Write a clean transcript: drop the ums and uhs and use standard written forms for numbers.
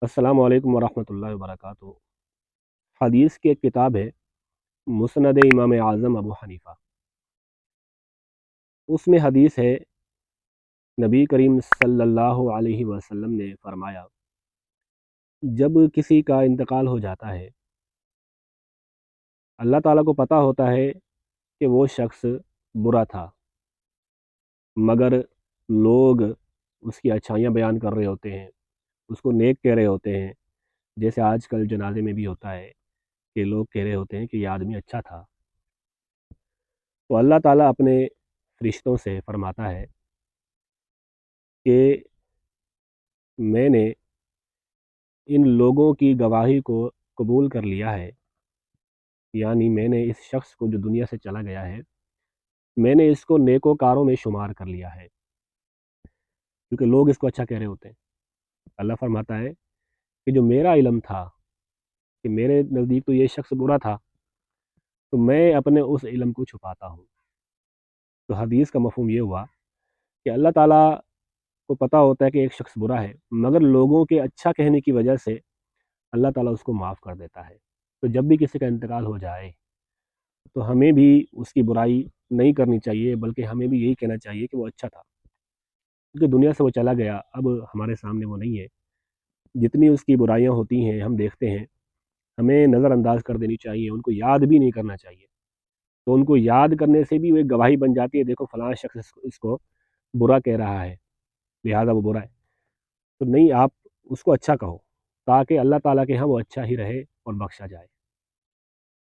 السلام علیکم ورحمۃ اللہ وبرکاتہ۔ حدیث کی ایک کتاب ہے مسند امام اعظم ابو حنیفہ۔ اس میں حدیث ہے، نبی کریم صلی اللہ علیہ وسلم نے فرمایا، جب کسی کا انتقال ہو جاتا ہے، اللہ تعالیٰ کو پتہ ہوتا ہے کہ وہ شخص برا تھا، مگر لوگ اس کی اچھائیاں بیان کر رہے ہوتے ہیں، اس کو نیک کہہ رہے ہوتے ہیں، جیسے آج کل جنازے میں بھی ہوتا ہے کہ لوگ کہہ رہے ہوتے ہیں کہ یہ آدمی اچھا تھا۔ تو اللہ تعالیٰ اپنے فرشتوں سے فرماتا ہے کہ میں نے ان لوگوں کی گواہی کو قبول کر لیا ہے، یعنی میں نے اس شخص کو جو دنیا سے چلا گیا ہے، میں نے اس کو نیکوکاروں میں شمار کر لیا ہے، کیونکہ لوگ اس کو اچھا کہہ رہے ہوتے ہیں۔ اللہ فرماتا ہے کہ جو میرا علم تھا کہ میرے نزدیک تو یہ شخص برا تھا، تو میں اپنے اس علم کو چھپاتا ہوں۔ تو حدیث کا مفہوم یہ ہوا کہ اللہ تعالیٰ کو پتہ ہوتا ہے کہ ایک شخص برا ہے، مگر لوگوں کے اچھا کہنے کی وجہ سے اللہ تعالیٰ اس کو معاف کر دیتا ہے۔ تو جب بھی کسی کا انتقال ہو جائے تو ہمیں بھی اس کی برائی نہیں کرنی چاہیے، بلکہ ہمیں بھی یہی کہنا چاہیے کہ وہ اچھا تھا، کیونکہ دنیا سے وہ چلا گیا، اب ہمارے سامنے وہ نہیں ہے۔ جتنی اس کی برائیاں ہوتی ہیں ہم دیکھتے ہیں، ہمیں نظر انداز کر دینی چاہیے، ان کو یاد بھی نہیں کرنا چاہیے۔ تو ان کو یاد کرنے سے بھی وہ ایک گواہی بن جاتی ہے، دیکھو فلاں شخص اس کو برا کہہ رہا ہے، لہٰذا وہ برا ہے۔ تو نہیں، آپ اس کو اچھا کہو تاکہ اللہ تعالیٰ کے ہاں وہ اچھا ہی رہے اور بخشا جائے۔